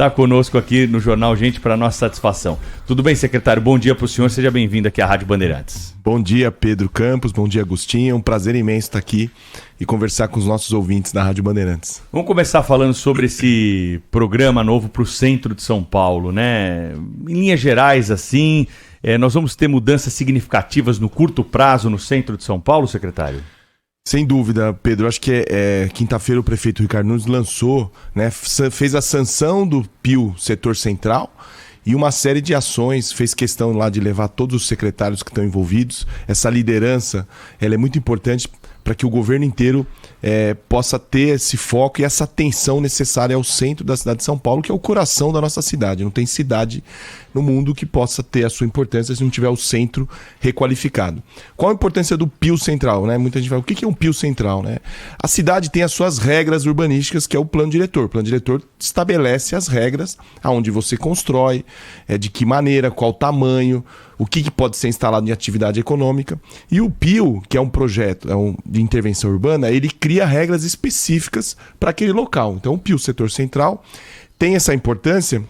está conosco aqui no Jornal Gente para nossa satisfação. Tudo bem, secretário? Bom dia para o senhor, seja bem-vindo aqui à Rádio Bandeirantes. Bom dia, Pedro Campos, bom dia, Agostinho. É um prazer imenso estar aqui e conversar com os nossos ouvintes da Rádio Bandeirantes. Vamos começar falando sobre esse programa novo para o centro de São Paulo, né? Em linhas gerais, assim, nós vamos ter mudanças significativas no curto prazo no centro de São Paulo, secretário? Sem dúvida, Pedro. Acho que quinta-feira o prefeito Ricardo Nunes lançou, né, fez a sanção do PIO Setor Central e uma série de ações, fez questão lá de levar todos os secretários que estão envolvidos. Essa liderança, ela é muito importante para que o governo inteiro possa ter esse foco e essa atenção necessária ao centro da cidade de São Paulo, que é o coração da nossa cidade. Não tem cidade no mundo que possa ter a sua importância se não tiver o centro requalificado. Qual a importância do PIO Central, né? Muita gente fala, o que é um PIO Central, né? A cidade tem as suas regras urbanísticas, que é o plano diretor. O plano diretor estabelece as regras aonde você constrói, de que maneira, qual tamanho, o que pode ser instalado em atividade econômica. E o PIO, que é um projeto de intervenção urbana, ele cria regras específicas para aquele local. Então o PIO Setor Central tem essa importância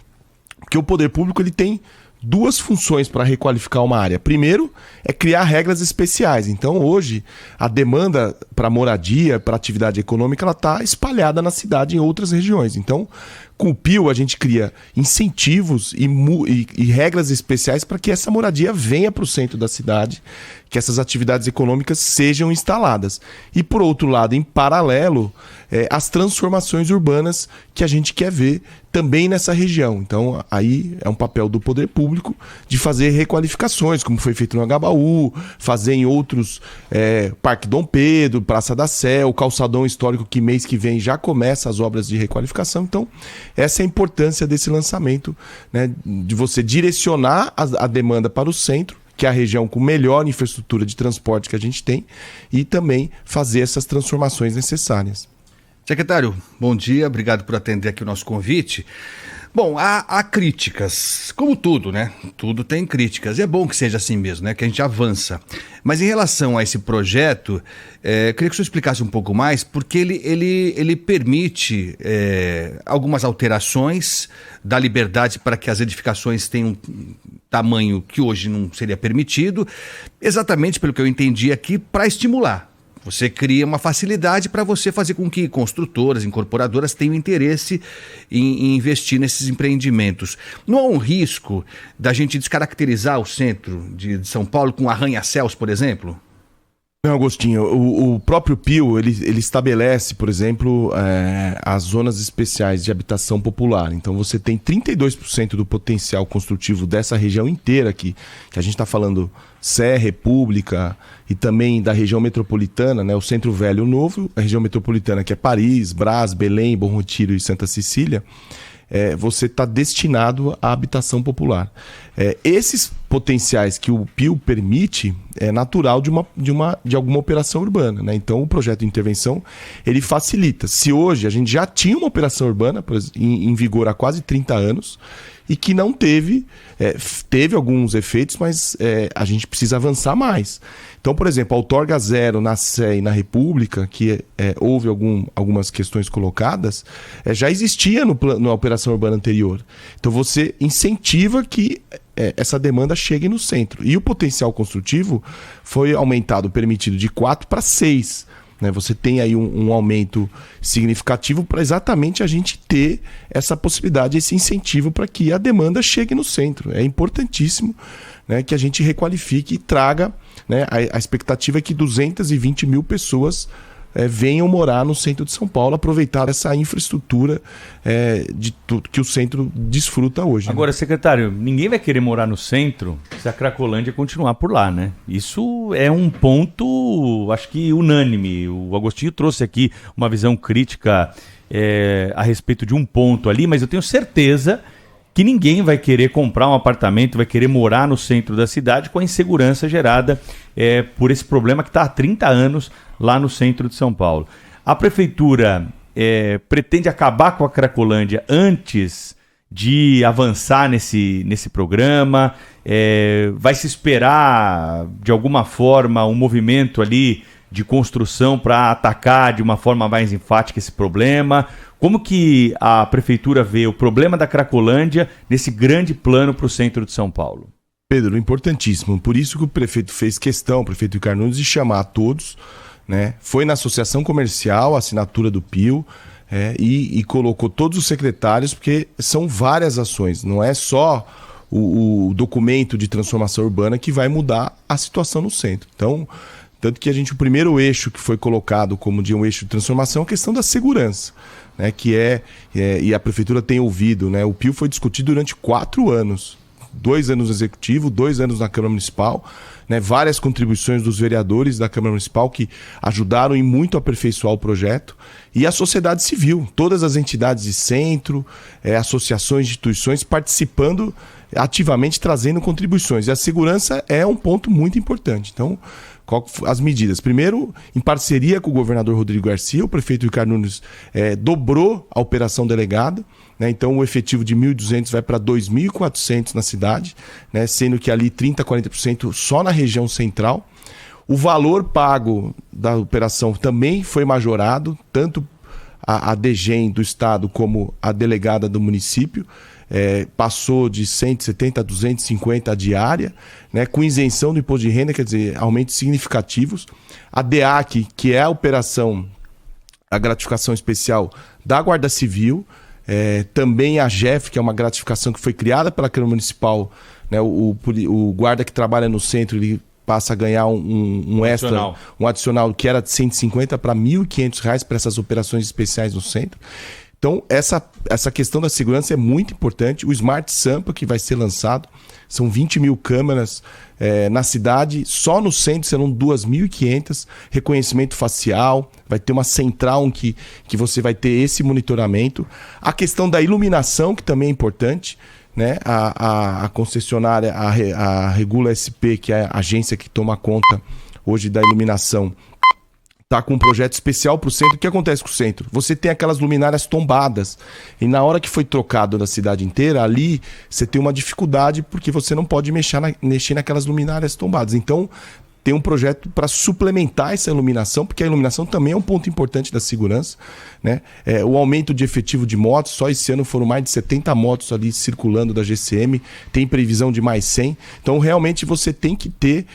porque o poder público ele tem duas funções para requalificar uma área. Primeiro, é criar regras especiais. Então, hoje, a demanda para moradia, para atividade econômica, ela está espalhada na cidade em outras regiões. Então, com o PIO, a gente cria incentivos e regras especiais para que essa moradia venha para o centro da cidade, que essas atividades econômicas sejam instaladas. E, por outro lado, em paralelo, as transformações urbanas que a gente quer ver também nessa região. Então, aí é um papel do poder público de fazer requalificações, como foi feito no Agabaú, fazer em outros, Parque Dom Pedro, Praça da Sé, o Calçadão Histórico, que mês que vem já começa as obras de requalificação. Então, essa é a importância desse lançamento, né, de você direcionar a demanda para o centro, que é a região com melhor infraestrutura de transporte que a gente tem, e também fazer essas transformações necessárias. Secretário, bom dia, obrigado por atender aqui o nosso convite. Bom, há críticas, como tudo, né? Tudo tem críticas, e é bom que seja assim mesmo, né? Que a gente avança. Mas em relação a esse projeto, queria que o senhor explicasse um pouco mais, porque ele permite algumas alterações, dá liberdade para que as edificações tenham um tamanho que hoje não seria permitido, exatamente pelo que eu entendi aqui, para estimular. Você cria uma facilidade para você fazer com que construtoras, incorporadoras tenham interesse em investir nesses empreendimentos. Não há um risco da gente descaracterizar o centro de São Paulo com arranha-céus, por exemplo? Não, Agostinho, o próprio PIO, ele estabelece, por exemplo, as zonas especiais de habitação popular. Então você tem 32% do potencial construtivo dessa região inteira aqui, que a gente está falando Sé, República e também da região metropolitana, né, o Centro Velho e o Novo, a região metropolitana que é Paris, Brás, Belém, Bom Retiro e Santa Cecília. Você está destinado à habitação popular. Esses potenciais que o PIO permite é natural de alguma operação urbana, né? Então o projeto de intervenção ele facilita. Se hoje a gente já tinha uma operação urbana em vigor há quase 30 anos e que não teve alguns efeitos, mas a gente precisa avançar mais. Então, por exemplo, a outorga zero na Sé e na República, que houve algumas questões colocadas, já existia na operação urbana anterior. Então você incentiva que essa demanda chegue no centro. E o potencial construtivo foi aumentado, permitido de 4 para 6. Né? Você tem aí um aumento significativo para exatamente a gente ter essa possibilidade, esse incentivo para que a demanda chegue no centro. É importantíssimo, né, que a gente requalifique e traga, né, a expectativa é que 220 mil pessoas venham morar no centro de São Paulo, aproveitar essa infraestrutura de tudo que o centro desfruta hoje. Agora, secretário, ninguém vai querer morar no centro se a Cracolândia continuar por lá, né? Isso é um ponto, acho que unânime. O Agostinho trouxe aqui uma visão crítica a respeito de um ponto ali, mas eu tenho certeza que ninguém vai querer comprar um apartamento, vai querer morar no centro da cidade com a insegurança gerada por esse problema que está há 30 anos lá no centro de São Paulo. A prefeitura pretende acabar com a Cracolândia antes de avançar nesse programa? Vai se esperar, de alguma forma, um movimento ali de construção para atacar de uma forma mais enfática esse problema? Como que a prefeitura vê o problema da Cracolândia nesse grande plano para o centro de São Paulo? Pedro, importantíssimo. Por isso que o prefeito fez questão, o prefeito Ricardo Nunes, de chamar a todos, né? Foi na associação comercial, a assinatura do PIO, e colocou todos os secretários, porque são várias ações, não é só o documento de transformação urbana que vai mudar a situação no centro. Então, tanto que o primeiro eixo que foi colocado como de um eixo de transformação é a questão da segurança, né? E a prefeitura tem ouvido, né? O PIO foi discutido durante 4 anos. 2 anos no Executivo, 2 anos na Câmara Municipal, né? Várias contribuições dos vereadores da Câmara Municipal que ajudaram e muito a aperfeiçoar o projeto, e a sociedade civil, todas as entidades de centro, associações, instituições participando ativamente, trazendo contribuições. E a segurança é um ponto muito importante. Então, as medidas? Primeiro, em parceria com o governador Rodrigo Garcia, o prefeito Ricardo Nunes dobrou a operação delegada, né? Então o efetivo de 1.200 vai para 2.400 na cidade, né? Sendo que ali 30%, 40% só na região central. O valor pago da operação também foi majorado, tanto a DGEM do estado como a delegada do município. Passou de 170 a 250 a diária, né, com isenção do imposto de renda, quer dizer, aumentos significativos. A DEAC, que é a operação, a gratificação especial da Guarda Civil, também a GEF, que é uma gratificação que foi criada pela Câmara Municipal, né, o guarda que trabalha no centro, ele passa a ganhar um extra, um adicional que era de 150 para R$ 1.500 para essas operações especiais no centro. Então, essa questão da segurança é muito importante. O Smart Sampa, que vai ser lançado, são 20 mil câmeras na cidade. Só no centro serão 2.500. Reconhecimento facial, vai ter uma central que você vai ter esse monitoramento. A questão da iluminação, que também é importante, né? A concessionária, a Regula SP, que é a agência que toma conta hoje da iluminação, está com um projeto especial para o centro. O que acontece com o centro? Você tem aquelas luminárias tombadas, e na hora que foi trocado na cidade inteira, ali você tem uma dificuldade porque você não pode mexer naquelas luminárias tombadas. Então, tem um projeto para suplementar essa iluminação, porque a iluminação também é um ponto importante da segurança, né? O aumento de efetivo de motos, só esse ano foram mais de 70 motos ali circulando da GCM, tem previsão de mais 100. Então, realmente, você tem que ter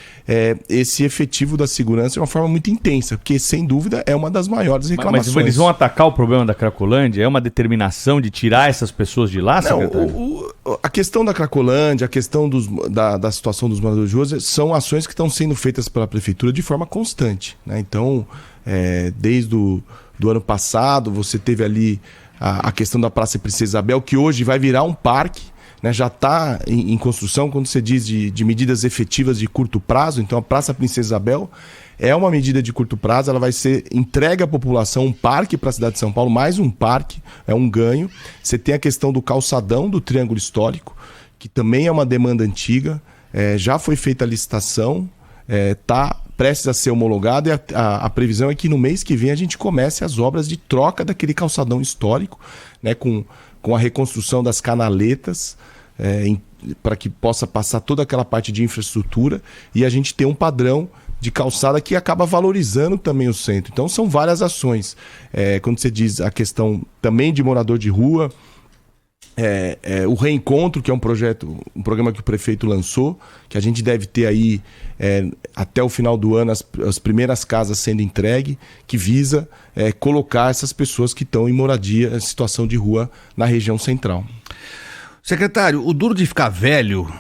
esse efetivo da segurança de uma forma muito intensa, porque, sem dúvida, é uma das maiores reclamações. Mas eles vão atacar o problema da Cracolândia? É uma determinação de tirar essas pessoas de lá, secretário? A questão da Cracolândia, a questão da situação dos moradores de rua, são ações que estão sendo feitas pela prefeitura de forma constante, né? Então, desde do ano passado, você teve ali a questão da Praça Princesa Isabel, que hoje vai virar um parque, né? Já está em construção. Quando você diz de medidas efetivas de curto prazo, então a Praça Princesa Isabel é uma medida de curto prazo, ela vai ser entregue à população, um parque para a cidade de São Paulo, mais um parque, é um ganho. Você tem a questão do calçadão do Triângulo Histórico, que também é uma demanda antiga, já foi feita a licitação, está prestes a ser homologado, e a previsão é que no mês que vem a gente comece as obras de troca daquele calçadão histórico, né, com a reconstrução das canaletas, para que possa passar toda aquela parte de infraestrutura, e a gente ter um padrão de calçada que acaba valorizando também o centro. Então são várias ações. Quando você diz a questão também de morador de rua, o Reencontro, que é um programa que o prefeito lançou, que a gente deve ter aí até o final do ano as primeiras casas sendo entregues, que visa colocar essas pessoas que estão em moradia, em situação de rua na região central. Secretário, o duro de ficar velho,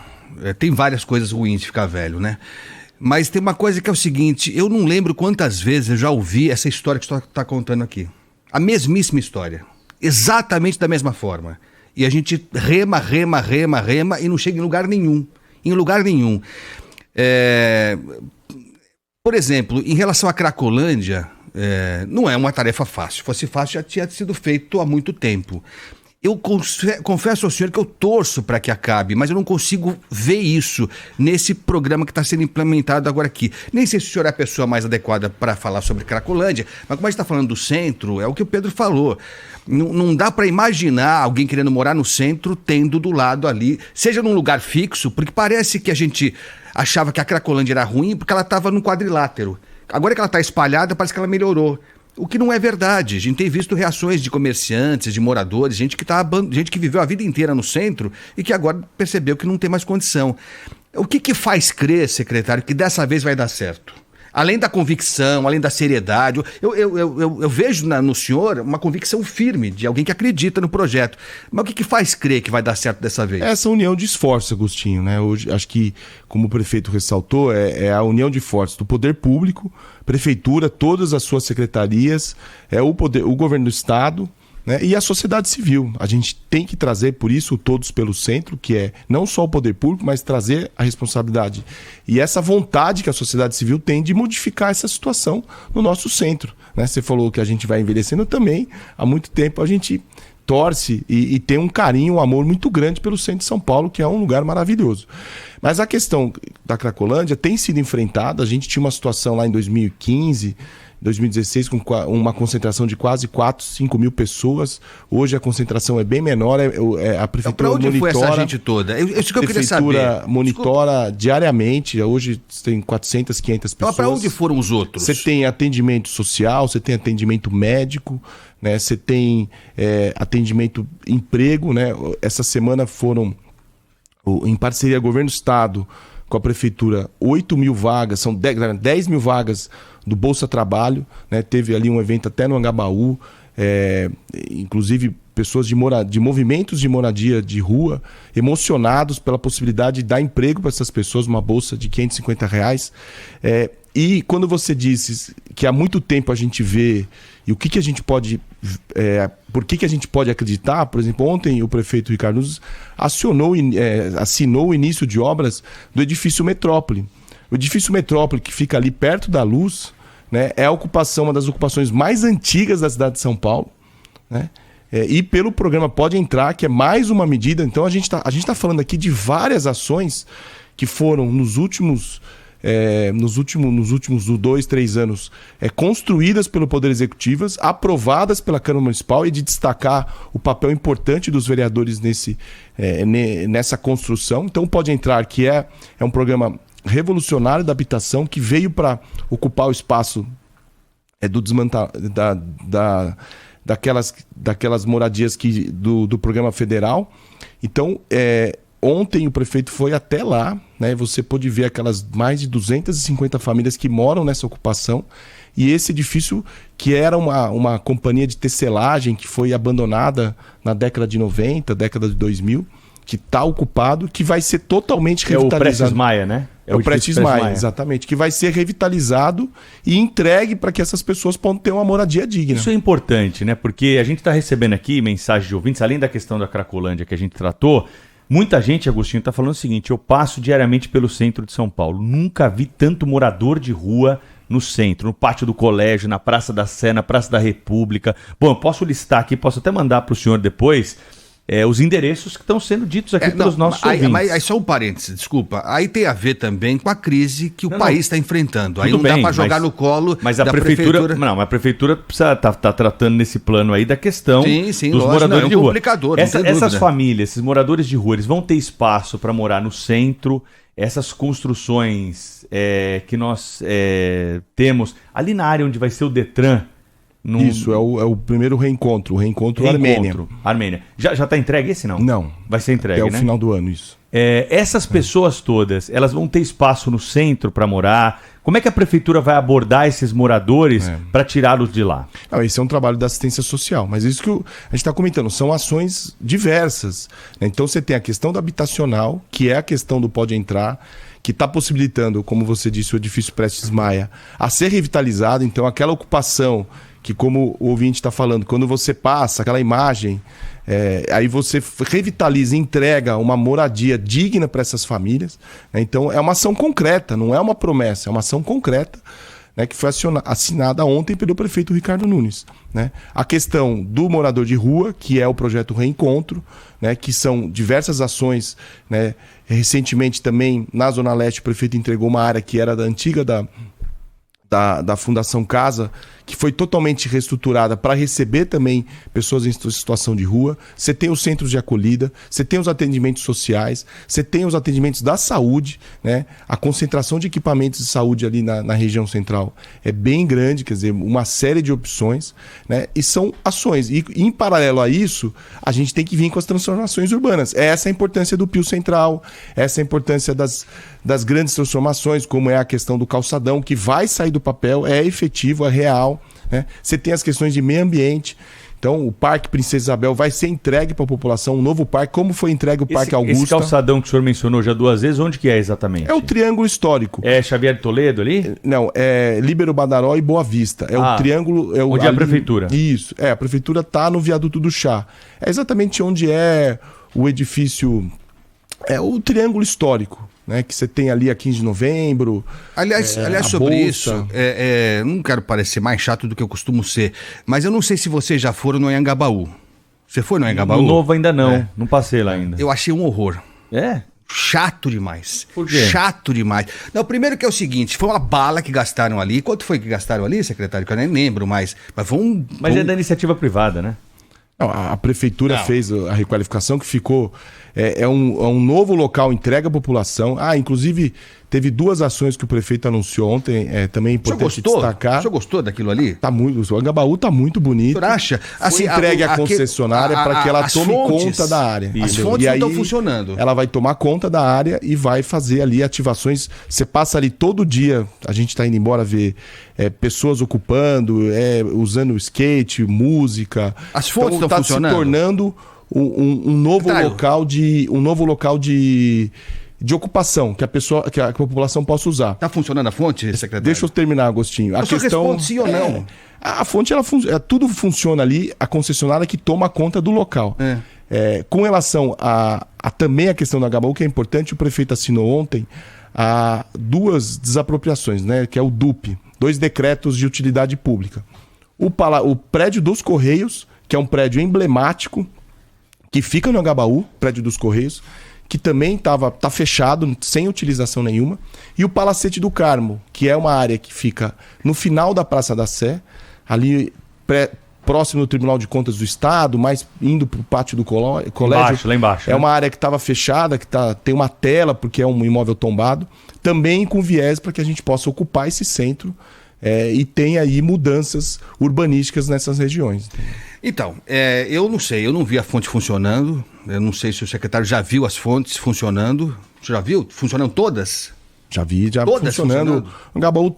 tem várias coisas ruins de ficar velho, né? Mas tem uma coisa que é o seguinte, eu não lembro quantas vezes eu já ouvi essa história que você está contando aqui. A mesmíssima história, exatamente da mesma forma. E a gente rema e não chega em lugar nenhum. Em lugar nenhum. Por exemplo, em relação à Cracolândia, não é uma tarefa fácil. Se fosse fácil, já tinha sido feito há muito tempo. Eu confesso ao senhor que eu torço para que acabe, mas eu não consigo ver isso nesse programa que está sendo implementado agora aqui. Nem sei se o senhor é a pessoa mais adequada para falar sobre Cracolândia, mas como a gente está falando do centro, é o que o Pedro falou. Não dá para imaginar alguém querendo morar no centro tendo do lado ali, seja num lugar fixo, porque parece que a gente achava que a Cracolândia era ruim porque ela estava num quadrilátero. Agora que ela está espalhada, parece que ela melhorou. O que não é verdade. A gente tem visto reações de comerciantes, de moradores, gente que viveu a vida inteira no centro e que agora percebeu que não tem mais condição. O que faz crer, secretário, que dessa vez vai dar certo? Além da convicção, além da seriedade, eu vejo no senhor uma convicção firme de alguém que acredita no projeto. Mas o que faz crer que vai dar certo dessa vez? Essa união de esforços, Agostinho, né? Hoje, acho que, como o prefeito ressaltou, é a união de esforços do poder público, prefeitura, todas as suas secretarias, o governo do estado, né, e a sociedade civil. A gente tem que trazer, por isso, Todos pelo Centro, que é não só o poder público, mas trazer a responsabilidade. E essa vontade que a sociedade civil tem de modificar essa situação no nosso centro. Né? Você falou que a gente vai envelhecendo também. Há muito tempo a gente torce e tem um carinho, um amor muito grande pelo centro de São Paulo, que é um lugar maravilhoso. Mas a questão da Cracolândia tem sido enfrentada. A gente tinha uma situação lá em 2015... 2016 com uma concentração de quase 5 mil pessoas. Hoje a concentração é bem menor. A prefeitura monitora... Para onde foi essa gente toda? Isso que eu queria saber. A prefeitura monitora diariamente. Hoje tem 400, 500 pessoas. Mas para onde foram os outros? Você tem atendimento social, você tem atendimento médico, né? Você tem atendimento emprego. Né? Essa semana foram, em parceria governo do estado com a prefeitura, 8 mil vagas, são 10 mil vagas do Bolsa Trabalho, né? Teve ali um evento até no Angabaú, inclusive pessoas de movimentos de moradia de rua, emocionados pela possibilidade de dar emprego para essas pessoas, uma bolsa de R$550. E quando você disse que há muito tempo a gente vê, e o que a gente pode... por que a gente pode acreditar? Por exemplo, ontem o prefeito Ricardo Nunes assinou o início de obras do edifício Metrópole. O edifício Metrópole, que fica ali perto da Luz, né, é uma das ocupações mais antigas da cidade de São Paulo, né? E pelo programa Pode Entrar, que é mais uma medida. Então a gente tá falando aqui de várias ações que foram nos últimos 2, 3 anos construídas pelo Poder Executivo, aprovadas pela Câmara Municipal, e de destacar o papel importante dos vereadores nessa construção. Então Pode Entrar, que é um programa revolucionário da habitação, que veio para ocupar o espaço do daquelas moradias do programa federal. Então, ontem o prefeito foi até lá, né? Você pôde ver aquelas mais de 250 famílias que moram nessa ocupação, e esse edifício, que era uma companhia de tecelagem que foi abandonada na década de 90, década de 2000, que está ocupado, que vai ser totalmente revitalizado. É o Prestes Maia, né? É o Prestes Maia, exatamente. Que vai ser revitalizado e entregue para que essas pessoas possam ter uma moradia digna. Isso é importante, né? Porque a gente está recebendo aqui mensagens de ouvintes, além da questão da Cracolândia que a gente tratou. Muita gente, Agostinho, está falando o seguinte: eu passo diariamente pelo centro de São Paulo. Nunca vi tanto morador de rua no centro, no pátio do colégio, na Praça da Sé, na Praça da República. Bom, eu posso listar aqui, posso até mandar para o senhor depois... os endereços que estão sendo ditos aqui pelos nossos ouvintes. Mas só um parênteses, desculpa. Aí tem a ver também com a crise que o país está enfrentando. Aí Tudo não bem, dá para jogar no colo mas a prefeitura. Não, a prefeitura precisa tá tratando nesse plano aí da questão dos moradores de rua. Essas famílias, esses moradores de rua, eles vão ter espaço para morar no centro. Essas construções que nós temos ali na área onde vai ser o Detran. Isso, é o primeiro reencontro Armênia. Já está entregue esse, não? Não. Vai ser entregue, o final do ano, isso. Essas pessoas todas, elas vão ter espaço no centro para morar? Como é que a prefeitura vai abordar esses moradores para tirá-los de lá? Não, esse é um trabalho da assistência social, mas isso que a gente está comentando, são ações diversas, né? Então você tem a questão do habitacional, que é a questão do Pode Entrar, que está possibilitando, como você disse, o edifício Prestes Maia a ser revitalizado. Então aquela ocupação que, como o ouvinte está falando, quando você passa aquela imagem, aí você revitaliza e entrega uma moradia digna para essas famílias, né? Então é uma ação concreta, não é uma promessa, é uma ação concreta, né, que foi assinada ontem pelo prefeito Ricardo Nunes, né? A questão do morador de rua, que é o projeto Reencontro, né, que são diversas ações, né? Recentemente também na Zona Leste o prefeito entregou uma área que era da antiga da Fundação Casa, que foi totalmente reestruturada para receber também pessoas em situação de rua. Você tem os centros de acolhida, você tem os atendimentos sociais, você tem os atendimentos da saúde, né? A concentração de equipamentos de saúde ali na região central é bem grande, quer dizer, uma série de opções, né? E são ações. E em paralelo a isso, a gente tem que vir com as transformações urbanas. Essa é a importância do Pio Central, essa é a importância das grandes transformações, como é a questão do calçadão, que vai sair do papel, é efetivo, é real, né? Você tem as questões de meio ambiente. Então, o Parque Princesa Isabel vai ser entregue para a população, um novo parque, como foi entregue o Parque Augusta. Esse calçadão que o senhor mencionou já 2 vezes, onde que é exatamente? É o Triângulo Histórico. É Xavier de Toledo ali? Não, é Líbero Badaró e Boa Vista. É o triângulo... Onde é a prefeitura? Isso, a prefeitura está no Viaduto do Chá. É exatamente onde é o edifício... É o Triângulo Histórico, né? Que você tem ali a 15 de novembro. Aliás, sobre isso, não quero parecer mais chato do que eu costumo ser, mas eu não sei se vocês já foram no Anhangabaú. Você foi no Anhangabaú? No novo ainda não, não passei lá ainda. Eu achei um horror. É? Chato demais. Por quê? Chato demais. Não, primeiro que é o seguinte, foi uma bala que gastaram ali. Quanto foi que gastaram ali, secretário? Que eu nem lembro mais. Mas foi um... Mas é da iniciativa privada, né? Não, a prefeitura fez a requalificação que ficou... É um novo local, entrega à população. Inclusive, teve 2 ações que o prefeito anunciou ontem. Também é importante destacar. O senhor gostou daquilo ali? Tá muito, o Anhangabaú tá muito bonito. O senhor acha? Foi entregue à concessionária para que ela tome conta da área. As fontes não estão funcionando. Ela vai tomar conta da área e vai fazer ali ativações. Você passa ali todo dia, a gente está indo embora ver pessoas ocupando, usando skate, música. As fontes estão funcionando? Se tornando um novo local de ocupação que a população possa usar. Está funcionando a fonte, secretário? Deixa eu terminar, Agostinho. A questão responde sim ou não. A fonte, tudo funciona ali, a concessionária que toma conta do local. Com relação a também a questão do Anhangabaú, que é importante, o prefeito assinou ontem 2 desapropriações, né, que é o DUP, 2 decretos de utilidade pública. O prédio dos Correios, que é um prédio emblemático, que fica no Anhangabaú, prédio dos Correios, que também tá fechado, sem utilização nenhuma, e o Palacete do Carmo, que é uma área que fica no final da Praça da Sé, ali próximo do Tribunal de Contas do Estado, mais indo para o pátio do colégio. Lá embaixo. É uma área que estava fechada, que tem uma tela, porque é um imóvel tombado, também com viés para que a gente possa ocupar esse centro e tem aí mudanças urbanísticas nessas regiões. Então, eu não sei, eu não vi a fonte funcionando, eu não sei se o secretário já viu as fontes funcionando. Você já viu? Funcionando todas? Já vi, todas funcionando. O Anhangabaú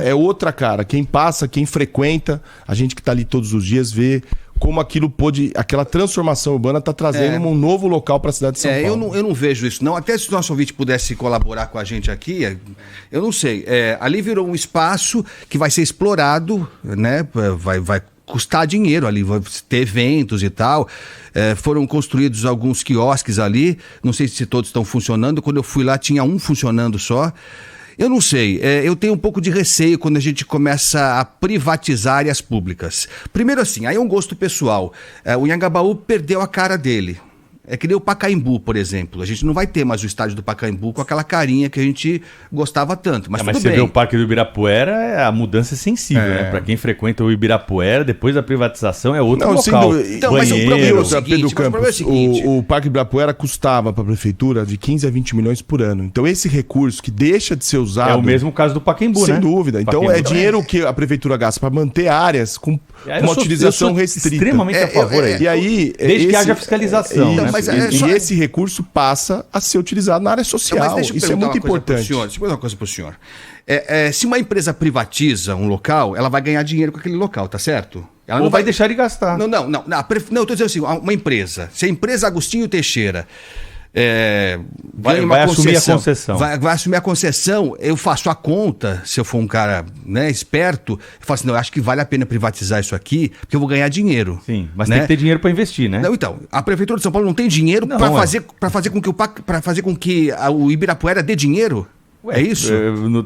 é outra cara. Quem passa, quem frequenta, a gente que está ali todos os dias vê como aquela transformação urbana está trazendo um novo local para a cidade de São Paulo. Eu não vejo isso, não. Até se o nosso ouvinte pudesse colaborar com a gente aqui, eu não sei. Ali virou um espaço que vai ser explorado, né? Vai custar dinheiro ali, vai ter eventos e tal. Foram construídos alguns quiosques ali, não sei se todos estão funcionando. Quando eu fui lá tinha um funcionando só. Eu não sei, eu tenho um pouco de receio quando a gente começa a privatizar áreas públicas. Primeiro assim, aí é um gosto pessoal. O Anhangabaú perdeu a cara dele. É que nem o Pacaembu, por exemplo. A gente não vai ter mais o estádio do Pacaembu com aquela carinha que a gente gostava tanto. Mas você vê o Parque do Ibirapuera, a mudança é sensível, né? Para quem frequenta o Ibirapuera, depois da privatização é outro local. Então, mas o problema é o seguinte, o Parque do Ibirapuera custava para a prefeitura de 15 a 20 milhões por ano. Então esse recurso que deixa de ser usado... É o mesmo caso do Pacaembu, né? Sem dúvida. Então Pacaembu dinheiro que a prefeitura gasta para manter áreas com uma utilização restrita. Extremamente a favor aí. E aí, desde que haja fiscalização. Né? E esse recurso passa a ser utilizado na área social. Isso é muito importante. Deixa eu perguntar uma coisa para o senhor. Se uma empresa privatiza um local, ela vai ganhar dinheiro com aquele local, tá certo? Ela não vai deixar de gastar. Não, eu estou dizendo assim, uma empresa. Se a empresa Agostinho Teixeira vai assumir a concessão. Vai assumir a concessão, eu faço a conta, se eu for um cara, né, esperto, eu falo assim, não, eu acho que vale a pena privatizar isso aqui, porque eu vou ganhar dinheiro. Sim, mas tem que ter dinheiro para investir, né? Não, então, a Prefeitura de São Paulo não tem dinheiro para fazer com que o Ibirapuera dê dinheiro? É isso?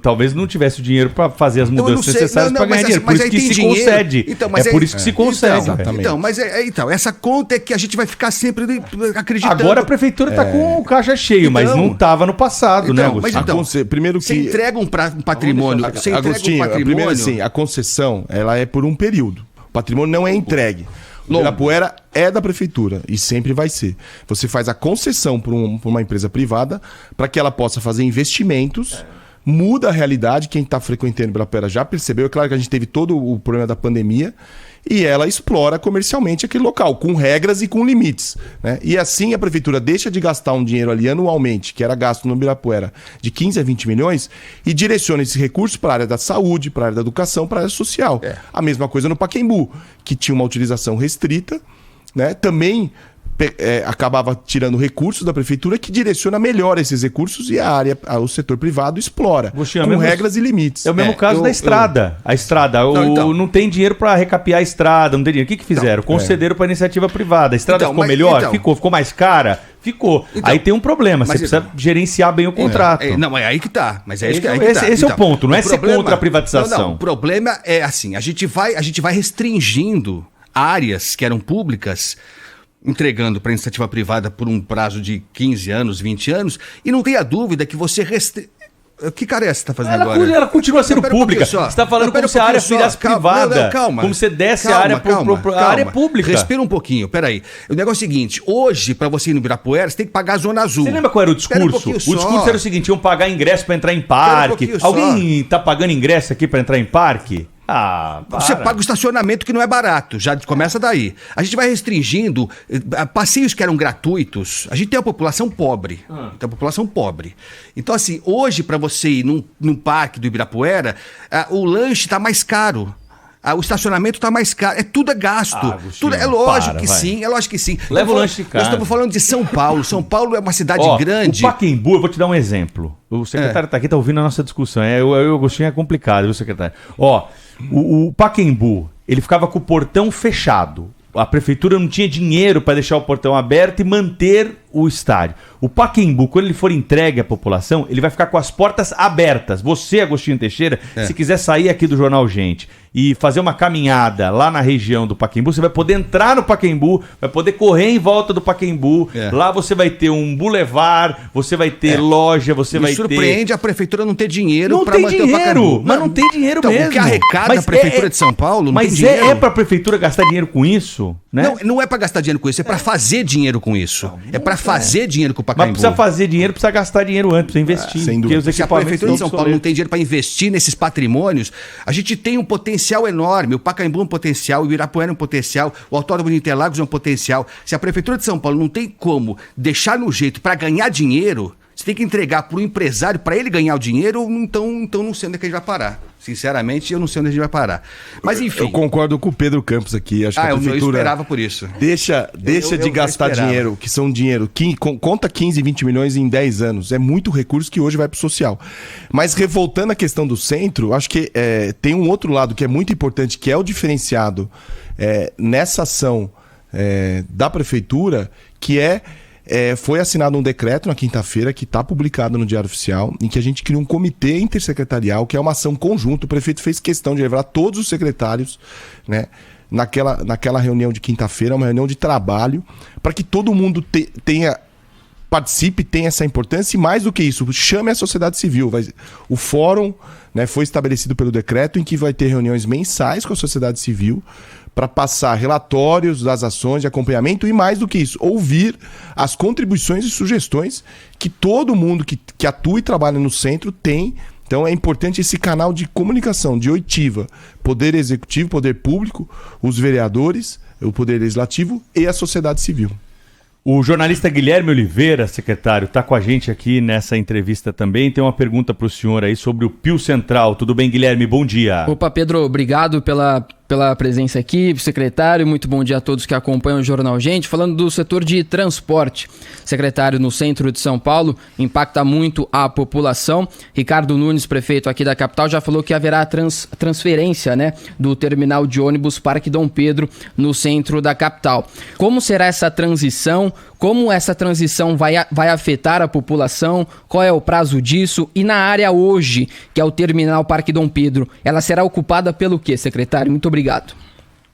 Talvez não tivesse o dinheiro para fazer as mudanças necessárias para ganhar dinheiro. Por isso que se concede. Por isso que se concede. Então, essa conta é que a gente vai ficar sempre acreditando. Agora a prefeitura está com o caixa cheio, mas não estava no passado, né, Agostinho? Primeiro que... Você entrega um patrimônio... Agostinho, primeiro assim, a concessão, ela é por um período. O patrimônio não é entregue. O Ibirapuera é da prefeitura e sempre vai ser. Você faz a concessão para uma empresa privada para que ela possa fazer investimentos, muda a realidade. Quem está frequentando o Ibirapuera já percebeu. É claro que a gente teve todo o problema da pandemia e ela explora comercialmente aquele local, com regras e com limites, né? E assim a prefeitura deixa de gastar um dinheiro ali anualmente, que era gasto no Ibirapuera, de 15 a 20 milhões, e direciona esse recurso para a área da saúde, para a área da educação, para a área social. A mesma coisa no Pacaembu, que tinha uma utilização restrita, né? Também acabava tirando recursos da prefeitura, que direciona melhor esses recursos e o setor privado explora, com regras e limites. É o mesmo caso da estrada. A estrada, não tem dinheiro para recapear a estrada, não tem dinheiro. O que fizeram? Concederam para a iniciativa privada. A estrada ficou melhor? Ficou mais cara? Ficou. Aí tem um problema, você precisa gerenciar bem o contrato. Não, é aí que tá. Mas esse é o ponto, não é ser contra a privatização. O problema é assim, a gente vai restringindo áreas que eram públicas, entregando para a iniciativa privada por um prazo de 15 anos, 20 anos, e não tenha dúvida que você Que cara é essa que você está fazendo agora? Ela continua sendo pública. Você está falando como se a área virasse privada. Calma. Como se desse a área para a área pública. Respira um pouquinho, peraí. O negócio é o seguinte, hoje, para você ir no Ibirapuera, você tem que pagar a Zona Azul. Você lembra qual era o discurso? O discurso era o seguinte, iam pagar ingresso para entrar em parque. Alguém está pagando ingresso aqui para entrar em parque? Você paga o estacionamento, que não é barato, já começa daí. A gente vai restringindo passeios que eram gratuitos. A gente tem uma população pobre. Então, assim, hoje, para você ir num parque do Ibirapuera, o lanche está mais caro. O estacionamento está mais caro. Tudo é gasto. Tudo, é lógico que sim. Leva o lanche de casa. Nós estamos falando de São Paulo. São Paulo é uma cidade grande. O Pacaembu, eu vou te dar um exemplo. O secretário está aqui, está ouvindo a nossa discussão. O Agostinho é complicado, viu, secretário? O Pacaembu, ele ficava com o portão fechado. A prefeitura não tinha dinheiro para deixar o portão aberto e manter o estádio. O Pacaembu, quando ele for entregue à população, ele vai ficar com as portas abertas. Você, Agostinho Teixeira, se quiser sair aqui do Jornal Gente e fazer uma caminhada lá na região do Pacaembu, você vai poder entrar no Pacaembu, vai poder correr em volta do Pacaembu. Lá você vai ter um bulevar, você vai ter loja, você vai ter... Me surpreende a prefeitura não ter dinheiro para manter o Pacaembu. Mas não tem dinheiro mesmo. O que arrecada a prefeitura de São Paulo não tem dinheiro. Mas é para a prefeitura gastar dinheiro com isso? Né? Não é para gastar dinheiro com isso, é para fazer dinheiro com isso. É para fazer dinheiro com o Pacaembu. Mas precisa fazer dinheiro, precisa gastar dinheiro antes, precisa investir. Sem dúvida. Se a prefeitura de São Paulo não tem dinheiro para investir nesses patrimônios, a gente tem um potencial enorme. O Pacaembu é um potencial, o Ibirapuera é um potencial, o Autódromo de Interlagos é um potencial. Se a prefeitura de São Paulo não tem como deixar no jeito para ganhar dinheiro, você tem que entregar para o empresário para ele ganhar o dinheiro, então não sei onde é que a gente vai parar. Sinceramente, eu não sei onde a gente vai parar. Mas enfim. Eu concordo com o Pedro Campos aqui. Acho que a prefeitura eu esperava por isso. Deixa de gastar dinheiro, que são dinheiro. Conta 15, 20 milhões em 10 anos. É muito recurso que hoje vai para o social. Mas revoltando a questão do centro, acho que tem um outro lado que é muito importante, que é o diferenciado nessa ação da prefeitura, que foi assinado um decreto na quinta-feira, que está publicado no Diário Oficial, em que a gente cria um comitê intersecretarial, que é uma ação conjunta. O prefeito fez questão de levar todos os secretários, né, naquela reunião de quinta-feira, uma reunião de trabalho, para que todo mundo participe, tenha essa importância, e mais do que isso, chame a sociedade civil. O fórum, né, foi estabelecido pelo decreto, em que vai ter reuniões mensais com a sociedade civil, para passar relatórios das ações de acompanhamento e, mais do que isso, ouvir as contribuições e sugestões que todo mundo que atua e trabalha no centro tem. Então é importante esse canal de comunicação, de oitiva, Poder Executivo, Poder Público, os vereadores, o Poder Legislativo e a sociedade civil. O jornalista Guilherme Oliveira, secretário, está com a gente aqui nessa entrevista também. Tem uma pergunta para o senhor aí sobre o Pio Central. Tudo bem, Guilherme? Bom dia. Opa, Pedro, obrigado pela pela presença aqui, secretário. Muito bom dia a todos que acompanham o Jornal Gente. Falando do setor de transporte, secretário, no centro de São Paulo, impacta muito a população. Ricardo Nunes, prefeito aqui da capital, já falou que haverá transferência, né, do terminal de ônibus Parque Dom Pedro no centro da capital. Como será essa transição? Como essa transição vai afetar a população? Qual é o prazo disso? E na área hoje, que é o terminal Parque Dom Pedro, ela será ocupada pelo quê, secretário? Muito obrigado.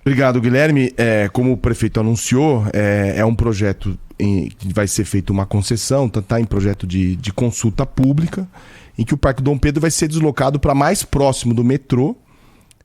Obrigado, Guilherme. Como o prefeito anunciou, é um projeto que vai ser feita uma concessão, está em projeto de consulta pública, em que o Parque Dom Pedro vai ser deslocado para mais próximo do metrô.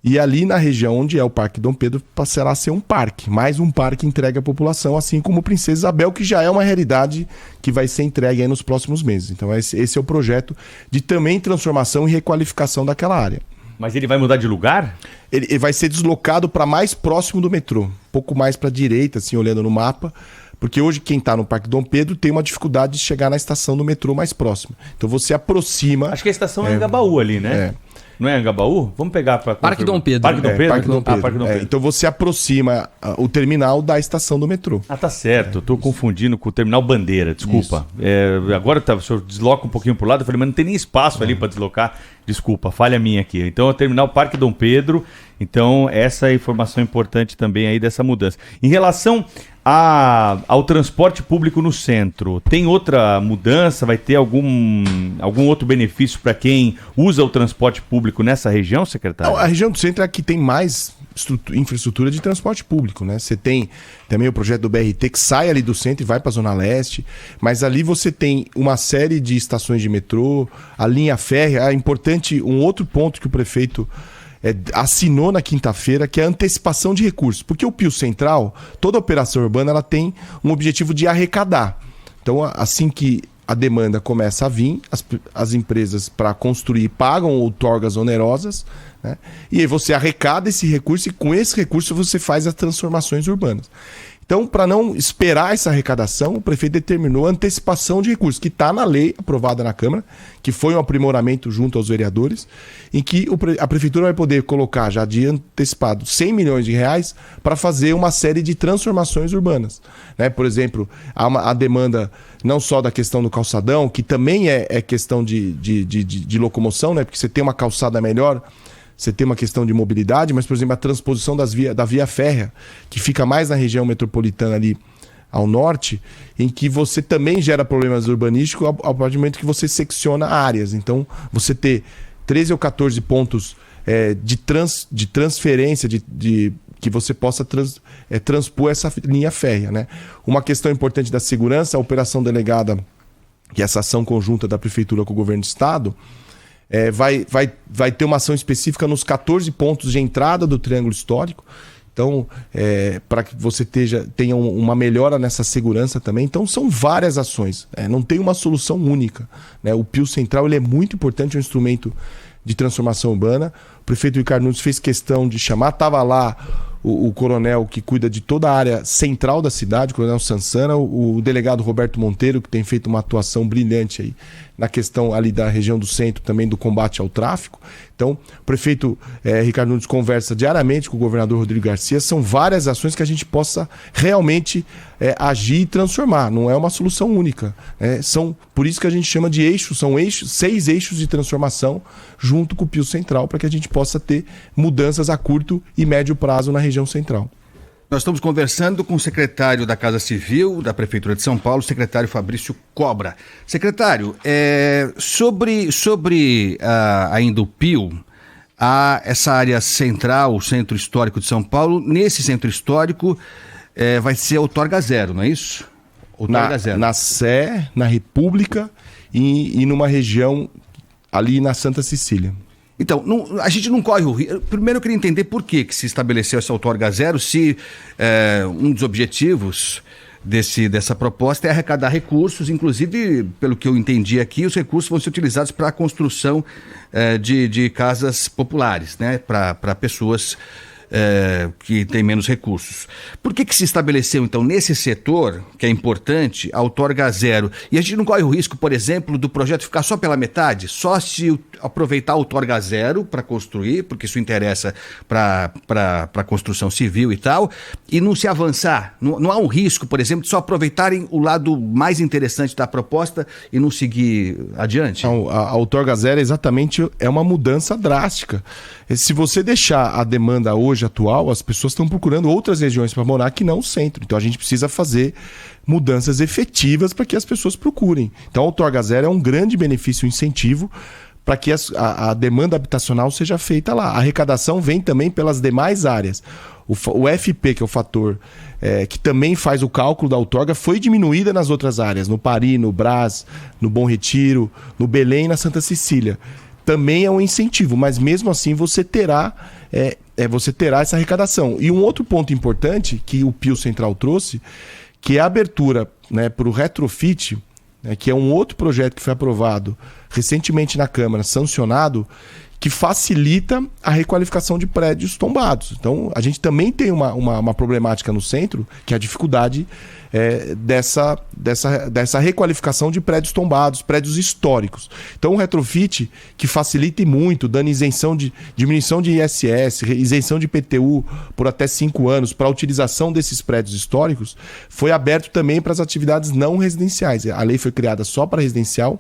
E ali na região onde é o Parque Dom Pedro passará a ser um parque, mais um parque entregue à população, assim como o Princesa Isabel, que já é uma realidade que vai ser entregue aí nos próximos meses. Então esse é o projeto de também transformação e requalificação daquela área. Mas ele vai mudar de lugar? Ele vai ser deslocado para mais próximo do metrô, um pouco mais para a direita, assim, olhando no mapa, porque hoje quem está no Parque Dom Pedro tem uma dificuldade de chegar na estação do metrô mais próxima. Então você aproxima... Acho que a estação é Angabaú ali, né? Não é Angabaú? Vamos pegar para... Parque Dom Pedro. Parque Dom Pedro? Parque Dom Pedro. Parque Dom Pedro. Então você aproxima o terminal da estação do metrô. Tá certo. Estou confundindo com o terminal Bandeira, desculpa. Agora o senhor desloca um pouquinho para o lado, eu falei, mas não tem nem espaço ali para deslocar. Desculpa, falha minha aqui. Então é o terminal Parque Dom Pedro. Então essa é a informação importante também aí dessa mudança. Em relação ao transporte público no centro, tem outra mudança? Vai ter algum outro benefício para quem usa o transporte público nessa região, secretário? Não, a região do centro é a que tem mais infraestrutura de transporte público, né? Você tem também o projeto do BRT que sai ali do centro e vai para a Zona Leste, mas ali você tem uma série de estações de metrô, a linha férrea. É importante, um outro ponto que o prefeito assinou na quinta-feira, que é a antecipação de recursos. Porque o Pio Central, toda operação urbana, ela tem um objetivo de arrecadar. Então, assim que a demanda começa a vir, as empresas para construir pagam outorgas onerosas, né? E aí você arrecada esse recurso e com esse recurso você faz as transformações urbanas. Então, para não esperar essa arrecadação, o prefeito determinou a antecipação de recursos, que está na lei aprovada na Câmara, que foi um aprimoramento junto aos vereadores, em que a prefeitura vai poder colocar já de antecipado 100 milhões de reais para fazer uma série de transformações urbanas, né? Por exemplo, há a demanda não só da questão do calçadão, que também é questão de locomoção, né? Porque você tem uma calçada melhor, você tem uma questão de mobilidade, mas, por exemplo, a transposição da via férrea, que fica mais na região metropolitana ali ao norte, em que você também gera problemas urbanísticos ao partir do momento que você secciona áreas. Então, você ter 13 ou 14 pontos de transferência, que você possa transpor essa linha férrea, né? Uma questão importante da segurança, a operação delegada, que é essa ação conjunta da Prefeitura com o Governo do Estado, vai ter uma ação específica nos 14 pontos de entrada do Triângulo Histórico. Então, para que você tenha uma melhora nessa segurança também. Então, são várias ações. Não tem uma solução única, né? O Pio Central ele é muito importante, é um instrumento de transformação urbana. O prefeito Ricardo Nunes fez questão de chamar, estava lá o coronel que cuida de toda a área central da cidade, o coronel Sansana, o delegado Roberto Monteiro, que tem feito uma atuação brilhante aí na questão ali da região do centro, também do combate ao tráfico. Então, o prefeito Ricardo Nunes conversa diariamente com o governador Rodrigo Garcia. São várias ações que a gente possa realmente agir e transformar. Não é uma solução única. Por isso que a gente chama de eixos, são 6 eixos de transformação junto com o Pio Central, para que a gente possa ter mudanças a curto e médio prazo na região central. Nós estamos conversando com o secretário da Casa Civil da Prefeitura de São Paulo, o secretário Fabrício Cobra. Secretário, sobre ainda o Pio, essa área central, o Centro Histórico de São Paulo, nesse Centro Histórico vai ser outorga zero, não é isso? Outorga zero. Na Sé, na República e numa região ali na Santa Cecília. Então, a gente não corre o risco. Primeiro eu queria entender por que se estabeleceu essa outorga zero, se um dos objetivos dessa proposta é arrecadar recursos, inclusive, pelo que eu entendi aqui, os recursos vão ser utilizados para a construção de casas populares, né? Para pessoas que tem menos recursos. Por que se estabeleceu, então, nesse setor, que é importante, a outorga zero? E a gente não corre o risco, por exemplo, do projeto ficar só pela metade? Só se aproveitar a outorga zero para construir, porque isso interessa para a construção civil e tal, e não se avançar? Não há um risco, por exemplo, de só aproveitarem o lado mais interessante da proposta e não seguir adiante? Não, a outorga zero exatamente é uma mudança drástica. Se você deixar a demanda hoje atual, as pessoas estão procurando outras regiões para morar que não o centro. Então a gente precisa fazer mudanças efetivas para que as pessoas procurem. Então a outorga zero é um grande benefício, um incentivo para que a demanda habitacional seja feita lá. A arrecadação vem também pelas demais áreas. O FP, que é o fator que também faz o cálculo da outorga, foi diminuída nas outras áreas, no Pari, no Brás, no Bom Retiro, no Belém e na Santa Cecília. Também é um incentivo, mas mesmo assim você terá essa arrecadação. E um outro ponto importante que o Pio Central trouxe, que é a abertura, né, para o retrofit, que é um outro projeto que foi aprovado recentemente na Câmara, sancionado, que facilita a requalificação de prédios tombados. Então, a gente também tem uma problemática no centro, que é a dificuldade dessa requalificação de prédios tombados, prédios históricos. Então, o retrofit, que facilita muito, dando diminuição de ISS, isenção de IPTU por até 5 anos para a utilização desses prédios históricos, foi aberto também para as atividades não residenciais. A lei foi criada só para residencial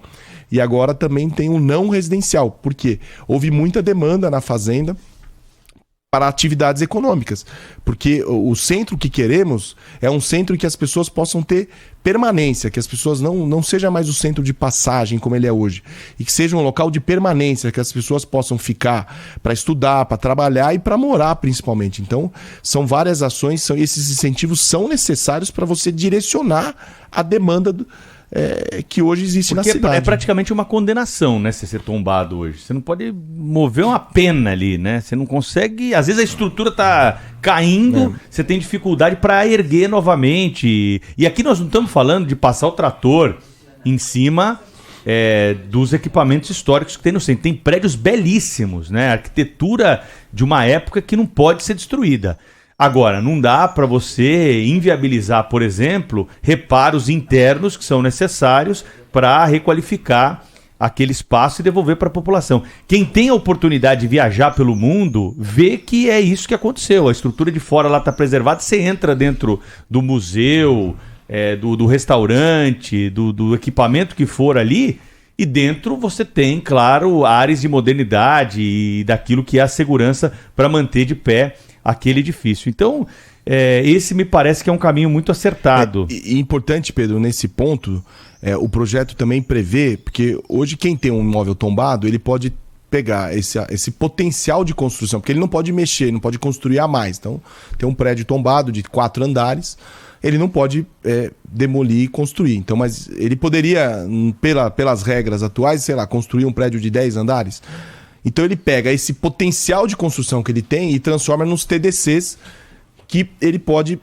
e agora também tem um não residencial, porque houve muita demanda na Fazenda para atividades econômicas, porque o centro que queremos é um centro que as pessoas possam ter permanência, que as pessoas não seja mais o centro de passagem como ele é hoje, e que seja um local de permanência, que as pessoas possam ficar para estudar, para trabalhar e para morar principalmente. Então, são várias ações, esses incentivos são necessários para você direcionar a demanda que hoje existe porque na cidade. É praticamente uma condenação, né, ser tombado hoje. Você não pode mover uma pena ali, né? Você não consegue... Às vezes a estrutura tá caindo, você tem dificuldade para erguer novamente. E aqui nós não estamos falando de passar o trator em cima dos equipamentos históricos que tem no centro. Tem prédios belíssimos, né? Arquitetura de uma época que não pode ser destruída. Agora, não dá para você inviabilizar, por exemplo, reparos internos que são necessários para requalificar aquele espaço e devolver para a população. Quem tem a oportunidade de viajar pelo mundo vê que é isso que aconteceu. A estrutura de fora lá está preservada, você entra dentro do museu, do restaurante, do equipamento que for ali, e dentro você tem, claro, áreas de modernidade e daquilo que é a segurança para manter de pé aquele edifício. Então, esse me parece que é um caminho muito acertado. E importante, Pedro, nesse ponto, o projeto também prevê, porque hoje quem tem um imóvel tombado, ele pode pegar esse potencial de construção, porque ele não pode mexer, não pode construir a mais. Então, tem um prédio tombado de 4 andares, ele não pode demolir e construir. Então, mas ele poderia, pelas regras atuais, sei lá, construir um prédio de 10 andares. Então ele pega esse potencial de construção que ele tem e transforma nos TDCs que ele pode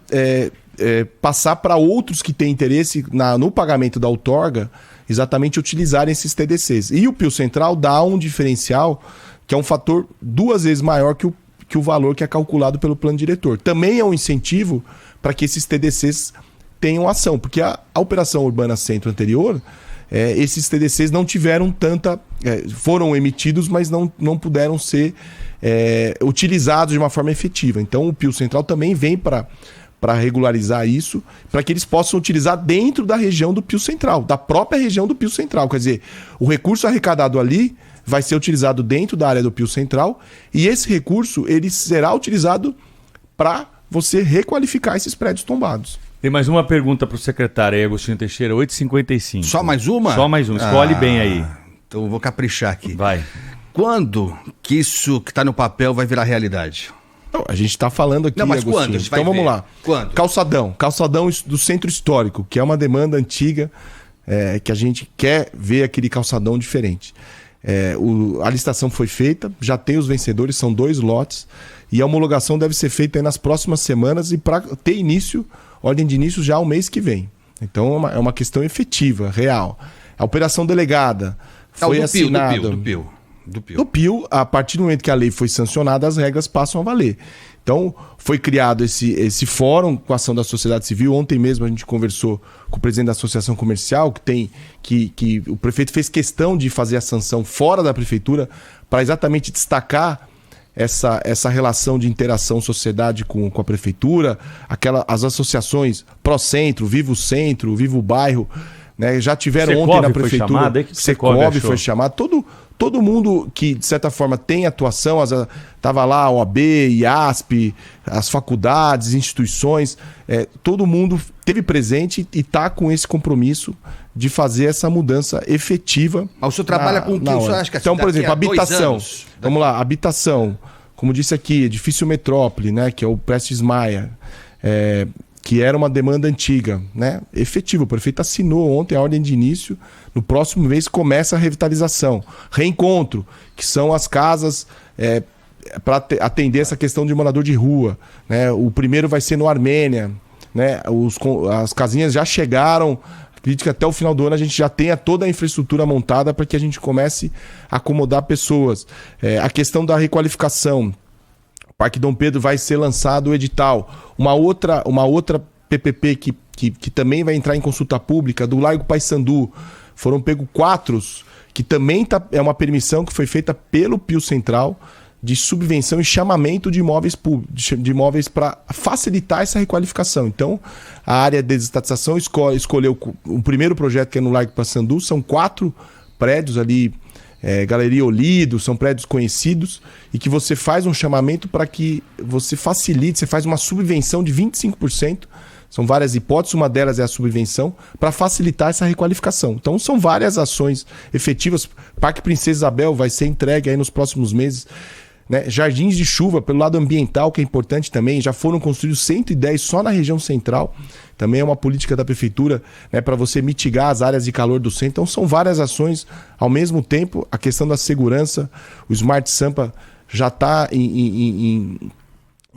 passar para outros que têm interesse no pagamento da outorga, exatamente utilizarem esses TDCs. E o Pio Central dá um diferencial que é um fator 2 vezes maior que o valor que é calculado pelo plano diretor. Também é um incentivo para que esses TDCs tenham ação, porque a Operação Urbana Centro anterior... esses TDCs não tiveram tanta... foram emitidos, mas não puderam ser utilizados de uma forma efetiva. Então o Pio Central também vem para regularizar isso, para que eles possam utilizar dentro da região do Pio Central, da própria região do Pio Central. Quer dizer, o recurso arrecadado ali vai ser utilizado dentro da área do Pio Central e esse recurso ele será utilizado para você requalificar esses prédios tombados. Tem mais uma pergunta para o secretário aí, Agostinho Teixeira, 8h55. Só mais uma? Só mais uma, escolhe bem aí. Então eu vou caprichar aqui. Vai. Quando que isso que está no papel vai virar realidade? Não, a gente está falando aqui, mas Agostinho. quando? A gente vai então vamos ver. lá. Quando? Calçadão do Centro Histórico, que é uma demanda antiga, que a gente quer ver aquele calçadão diferente. A licitação foi feita, já tem os vencedores, são 2 lotes, e a homologação deve ser feita aí nas próximas semanas e para ter ordem de início já o mês que vem. Então é uma questão efetiva, real. A operação delegada foi assinada... Do Pio. Do Pio, a partir do momento que a lei foi sancionada, as regras passam a valer. Então, foi criado esse fórum com a ação da sociedade civil. Ontem mesmo a gente conversou com o presidente da Associação Comercial, que o prefeito fez questão de fazer a sanção fora da prefeitura para exatamente destacar essa relação de interação sociedade com a prefeitura, as associações Pró-Centro, Vivo Centro, Vivo Bairro, né, já tiveram Secov ontem na prefeitura. Foi chamado, Secov foi chamado. Todo mundo que, de certa forma, tem atuação, estava lá a OAB, IASP, as faculdades, instituições, todo mundo teve presente e está com esse compromisso de fazer essa mudança efetiva. Mas o senhor trabalha com o que o senhor acha que Então, por exemplo, habitação. Vamos lá, habitação. Como disse aqui, edifício Metrópole, né, que é o Prestes Maia, que era uma demanda antiga, né? Efetivo. O prefeito assinou ontem a ordem de início. No próximo mês começa a revitalização. Reencontro, que são as casas para atender essa questão de morador de rua, né? O primeiro vai ser no Armênia, né? As casinhas já chegaram. Acredito que até o final do ano a gente já tenha toda a infraestrutura montada para que a gente comece a acomodar pessoas. A questão da requalificação. Parque Dom Pedro vai ser lançado o edital. Uma outra PPP que também vai entrar em consulta pública, do Largo Paissandu. Foram pegos 4, que também é uma permissão que foi feita pelo Pio Central de subvenção e chamamento de imóveis para facilitar essa requalificação. Então, a área de desestatização escolheu o primeiro projeto, que é no Largo Paissandu. São 4 prédios ali, Galeria Olido, são prédios conhecidos, e que você faz um chamamento para que você facilite, você faz uma subvenção de 25%, são várias hipóteses, uma delas é a subvenção, para facilitar essa requalificação. Então são várias ações efetivas. Parque Princesa Isabel vai ser entregue aí nos próximos meses, né? Jardins de chuva, pelo lado ambiental, que é importante também, já foram construídos 110 só na região central. Também é uma política da prefeitura, né, para você mitigar as áreas de calor do centro. Então são várias ações ao mesmo tempo. A questão da segurança, o Smart Sampa já está em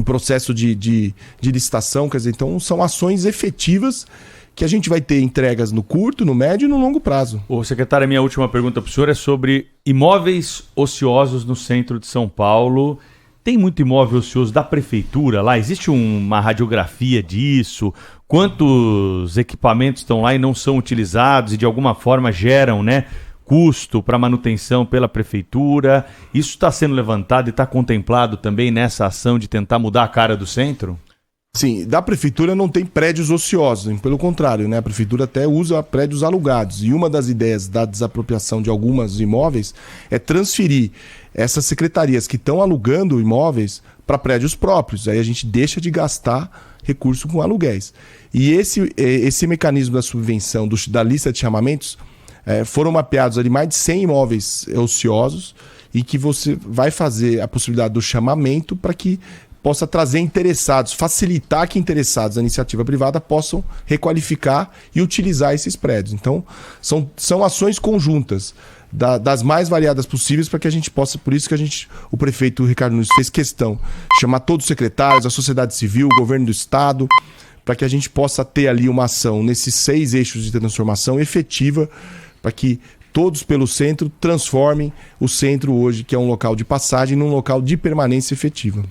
processo de licitação. Quer dizer, então são ações efetivas que a gente vai ter entregas no curto, no médio e no longo prazo. Ô, secretário, a minha última pergunta para o senhor é sobre imóveis ociosos no centro de São Paulo. Tem muito imóvel ocioso da prefeitura lá? Existe uma radiografia disso? Quantos equipamentos estão lá e não são utilizados e de alguma forma geram, né, custo para manutenção pela prefeitura? Isso está sendo levantado e está contemplado também nessa ação de tentar mudar a cara do centro? Sim, da prefeitura não tem prédios ociosos, pelo contrário, né? A prefeitura até usa prédios alugados. E uma das ideias da desapropriação de alguns imóveis é transferir essas secretarias que estão alugando imóveis para prédios próprios. Aí a gente deixa de gastar recurso com aluguéis. E esse mecanismo da subvenção, da lista de chamamentos, foram mapeados ali mais de 100 imóveis ociosos, e que você vai fazer a possibilidade do chamamento para que possa trazer interessados, facilitar que interessados da iniciativa privada possam requalificar e utilizar esses prédios. Então, são ações conjuntas, das mais variadas possíveis, para que a gente possa, por isso que o prefeito Ricardo Nunes fez questão de chamar todos os secretários, a sociedade civil, o governo do estado, para que a gente possa ter ali uma ação nesses 6 eixos de transformação efetiva, para que todos pelo centro transformem o centro hoje, que é um local de passagem, num local de permanência efetiva.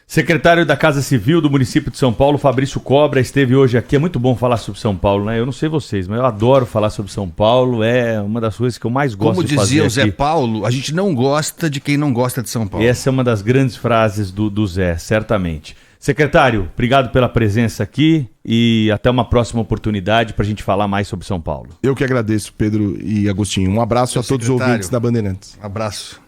Secretário da Casa Civil do município de São Paulo, Fabrício Cobra, esteve hoje aqui. É muito bom falar sobre São Paulo, né? Eu não sei vocês, mas eu adoro falar sobre São Paulo. É uma das coisas que eu mais gosto de fazer. Como dizia o Zé aqui. Paulo, a gente não gosta de quem não gosta de São Paulo. Essa é uma das grandes frases do Zé, certamente. Secretário, obrigado pela presença aqui e até uma próxima oportunidade para a gente falar mais sobre São Paulo. Eu que agradeço, Pedro e Agostinho. Um abraço a todos os ouvintes da Bandeirantes. Abraço.